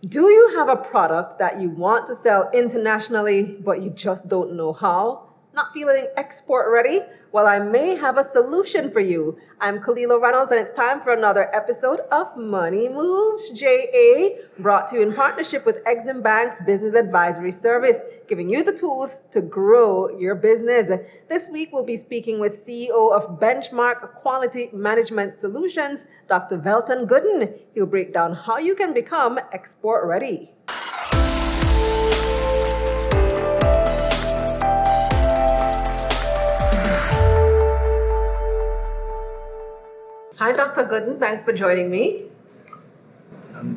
Do you have a product that you want to sell internationally, but you just don't know how? Not feeling export ready? Well, I may have a solution for you. I'm Kalila Reynolds, and it's time for another episode of Money Moves JA, brought to you in partnership with EXIM Bank's Business Advisory Service, giving you the tools to grow your business. This week, we'll be speaking with CEO of Benchmark Quality Management Solutions, Dr. Velton Gooden. He'll break down how you can become export ready. Hi, Dr. Gooden. Thanks for joining me.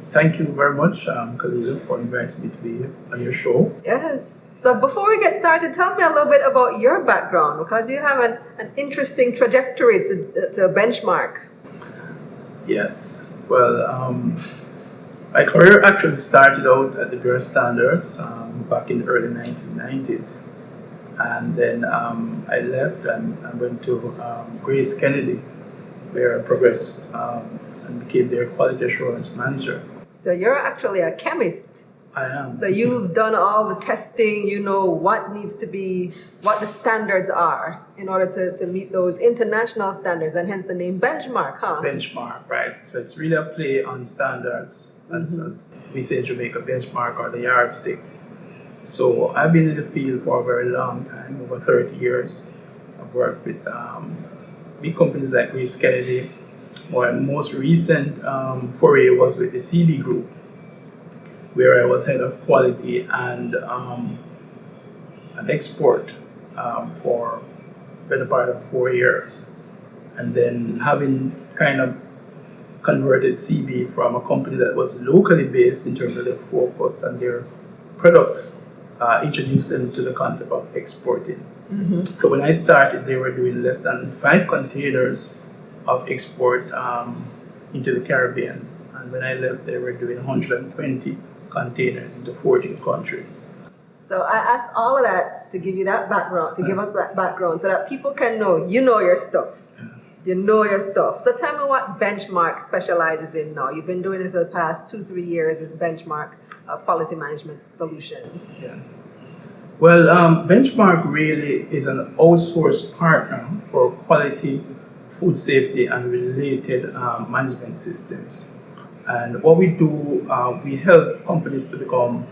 Thank you very much, Kalila, for inviting me to be on your show. Yes. So before we get started, tell me a little bit about your background, because you have an interesting trajectory to Benchmark. Yes. Well, my career actually started out at the Bureau of Standards back in the early 1990s. And then I left and I went to Grace Kennedy, where I progressed and became their quality assurance manager. So you're actually a chemist. I am. So you've done all the testing, you know what needs to be, what the standards are in order to meet those international standards, and hence the name Benchmark, huh? Benchmark, right. So it's really a play on standards, as we say in Jamaica, benchmark or the yardstick. So I've been in the field for a very long time, over 30 years. I've worked with big companies like Grace Kennedy. My most recent foray was with the CB Group, where I was head of quality and an export for the better part of 4 years. And then having kind of converted CB from a company that was locally based in terms of their focus and their products, introduced them to the concept of exporting. So when I started, they were doing less than 5 containers of export into the Caribbean. And when I left, they were doing 120 containers into 14 countries. So I asked all of that to give you that background, to give us that background so that people can know you know your stuff. You know your stuff. So tell me what Benchmark specializes in now. You've been doing this for the past 2-3 years with Benchmark Quality Management Solutions. Yes. Well, Benchmark really is an outsourced partner for quality, food safety, and related management systems. And what we do, we help companies to become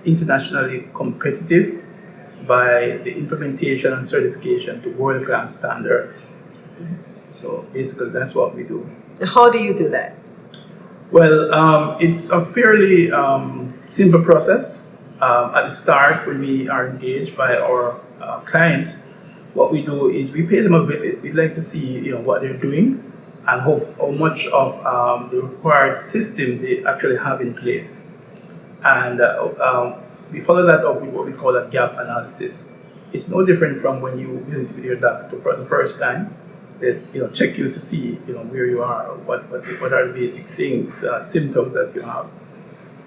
internationally competitive by the implementation and certification to world-class standards. So basically, that's what we do. How do you do that? Well, it's a fairly simple process. At the start, when we are engaged by our clients, what we do is we pay them a visit. We'd like to see, what they're doing and how much of the required system they actually have in place. And we follow that up with what we call a gap analysis. It's no different from when you visit with your doctor for the first time. They check you to see where you are, what are the basic things, symptoms that you have.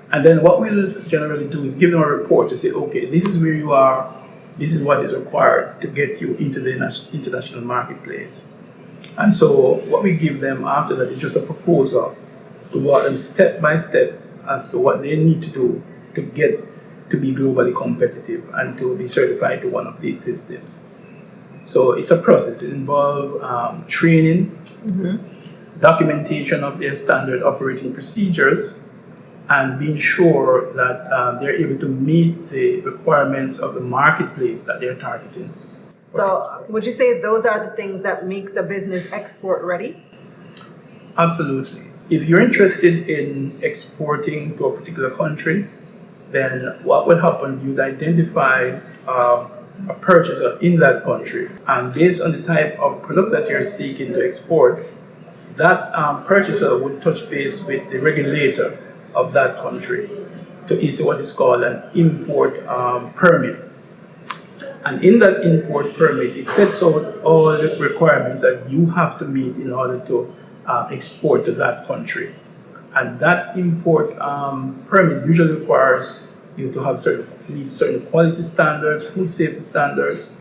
And then what we'll generally do is give them a report to say, okay, this is where you are, this is what is required to get you into the international marketplace. And so what we give them after that is just a proposal to walk them step by step as to what they need to do to get to be globally competitive and to be certified to one of these systems. So it's a process. It involves training, documentation of their standard operating procedures, and being sure that they're able to meet the requirements of the marketplace that they're targeting. So would you say those are the things that makes a business export ready? Absolutely. If you're interested in exporting to a particular country, then what will happen, you'd identify a purchaser in that country, and based on the type of products that you're seeking to export, that purchaser would touch base with the regulator of that country to issue what is called an import permit. And in that import permit, it sets out all the requirements that you have to meet in order to export to that country. And that import permit usually requires you to have certain quality standards, food safety standards,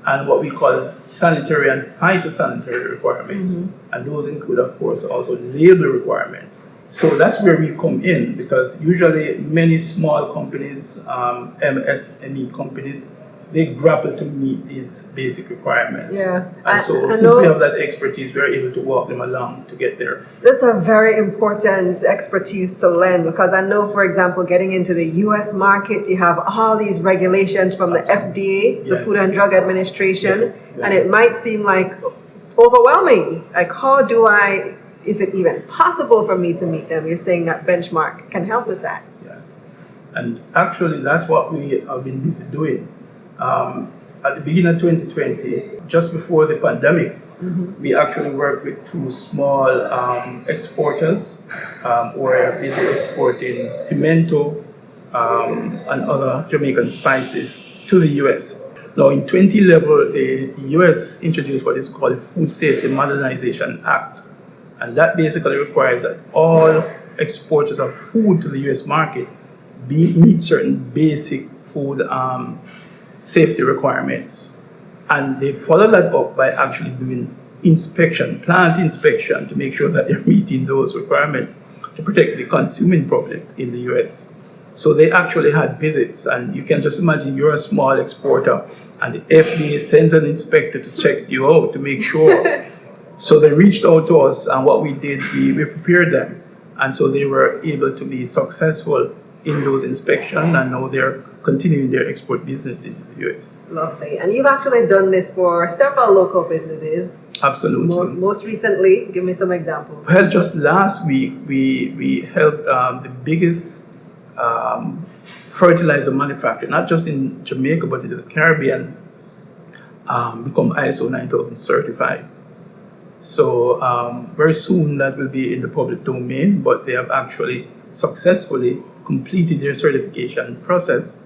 and what we call sanitary and phytosanitary requirements. And those include, of course, also label requirements. So that's where we come in, because usually many small companies, MSME companies, they grapple to meet these basic requirements. Yeah. And so since we have that expertise, we're able to walk them along to get there. That's a very important expertise to lend, because I know, for example, getting into the US market, you have all these regulations from the FDA, the Yes. Food and Drug Administration, Yes. and it might seem like overwhelming. Like, is it even possible for me to meet them? You're saying that benchmark can help with that. Yes. And actually, that's what we have been busy doing. At the beginning of 2020, just before the pandemic, we actually worked with two small exporters who are basically exporting pimento and other Jamaican spices to the US. Now, in 2011, the US introduced what is called the Food Safety Modernization Act. And that basically requires that all exporters of food to the US market meet certain basic food safety requirements. And they follow that up by actually doing plant inspection, to make sure that they're meeting those requirements to protect the consuming public in the US. So they actually had visits, and you can just imagine you're a small exporter and the FDA sends an inspector to check you out to make sure. So they reached out to us, and what we did, we prepared them. And so they were able to be successful in those inspections, and now they're continuing their export business into the US. Lovely. And you've actually done this for several local businesses. Absolutely. Most recently, give me some examples. Well, just last week, we helped the biggest fertilizer manufacturer, not just in Jamaica, but in the Caribbean, become ISO 9000 certified. So very soon that will be in the public domain, but they have actually successfully completed their certification process,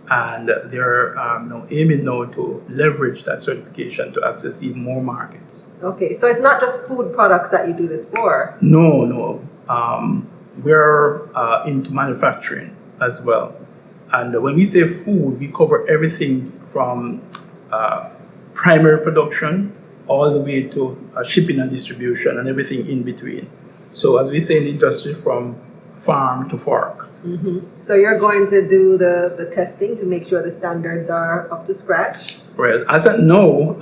and they're now aiming to leverage that certification to access even more markets. Okay, so it's not just food products that you do this for? No. We're into manufacturing as well. And when we say food, we cover everything from primary production all the way to shipping and distribution and everything in between. So as we say in the industry, from farm to fork. So you're going to do the testing to make sure the standards are up to scratch? Well, as of now,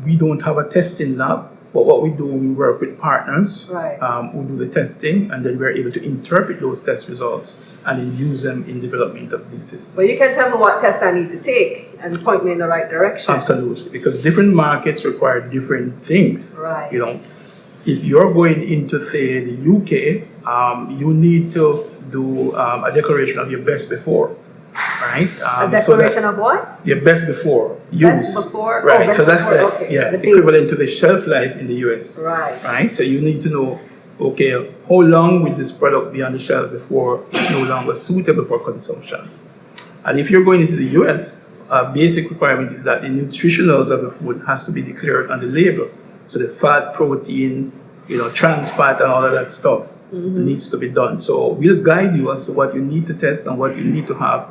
we don't have a testing lab, but what we do, we work with partners who do the testing, and then we're able to interpret those test results and then use them in development of these systems. But you can tell me what tests I need to take and point me in the right direction. Absolutely, because different markets require different things. Right. If you're going into, say, the UK, you need to do a declaration of your best before, right? A declaration of what? Your best before use. Best before? Right. Best so that's before. the equivalent to the shelf life in the US. Right. Right. So you need to know, okay, how long will this product be on the shelf before it's no longer suitable for consumption? And if you're going into the US, basic requirement is that the nutritionals of the food has to be declared on the label. So the fat, protein, trans fat, and all of that stuff needs to be done. So we'll guide you as to what you need to test and what you need to have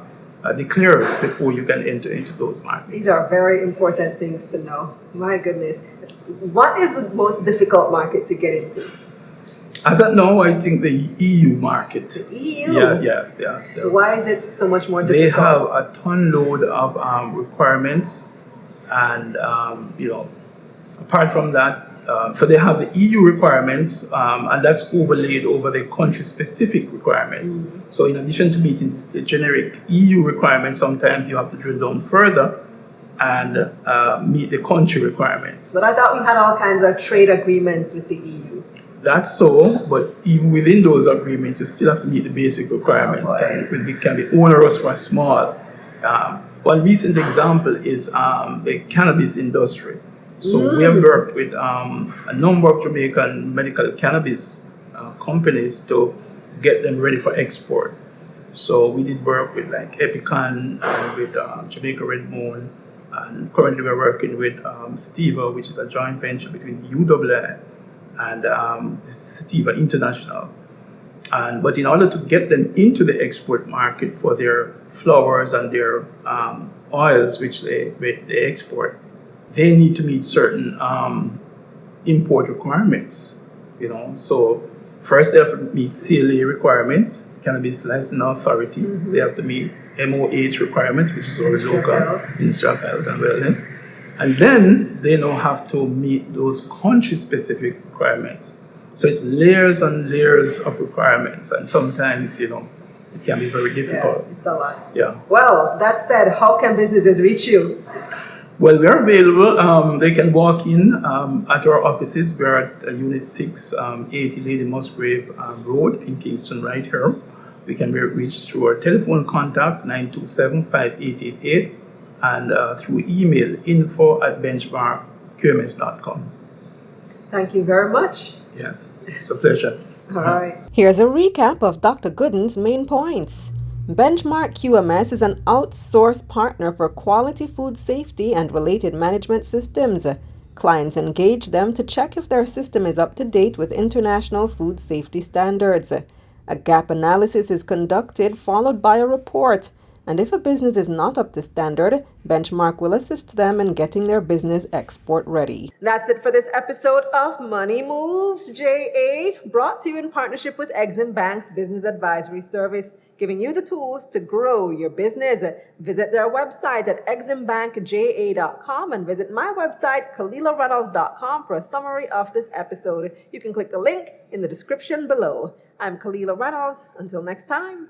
declared before you can enter into those markets. These are very important things to know. My goodness. What is the most difficult market to get into? As of now, I think the EU market. The EU? Yes. Why is it so much more difficult? They have a ton load of requirements, and apart from that, so they have the EU requirements, and that's overlaid over the country-specific requirements. So in addition to meeting the generic EU requirements, sometimes you have to drill down further and meet the country requirements. But I thought we had all kinds of trade agreements with the EU. That's so, but even within those agreements, you still have to meet the basic requirements. It can be onerous for a small. One recent example is the cannabis industry. So we have worked with a number of Jamaican medical cannabis companies to get them ready for export. So we did work with like Epicon and with Jamaica Red Moon, and currently we're working with Stiva, which is a joint venture between the UAA and Stiva International. But in order to get them into the export market for their flowers and their oils, which they export, they need to meet certain import requirements. So First, they have to meet CLA requirements, Cannabis Licensing Authority. They have to meet MOH requirements, which is our local Ministry of Health and Wellness. And then they now have to meet those country-specific requirements. So it's layers and layers of requirements, and sometimes, it can be very difficult. Yeah, it's a lot. Yeah. Well, that said, how can businesses reach you? Well, we are available. They can walk in at our offices. We're at Unit 6, 80 Lady Musgrave Road in Kingston, right here. We can be reached through our telephone contact, 927-5888, and through email, info@benchmarkqms.com. Thank you very much. Yes, it's a pleasure. All right. Here's a recap of Dr. Gooden's main points. Benchmark QMS is an outsourced partner for quality food safety and related management systems. Clients engage them to check if their system is up to date with international food safety standards. A gap analysis is conducted, followed by a report. And if a business is not up to standard, Benchmark will assist them in getting their business export ready. That's it for this episode of Money Moves JA, brought to you in partnership with EXIM Bank's Business Advisory Service, giving you the tools to grow your business. Visit their website at eximbankja.com and visit my website, KalilaReynolds.com, for a summary of this episode. You can click the link in the description below. I'm Kalila Reynolds. Until next time.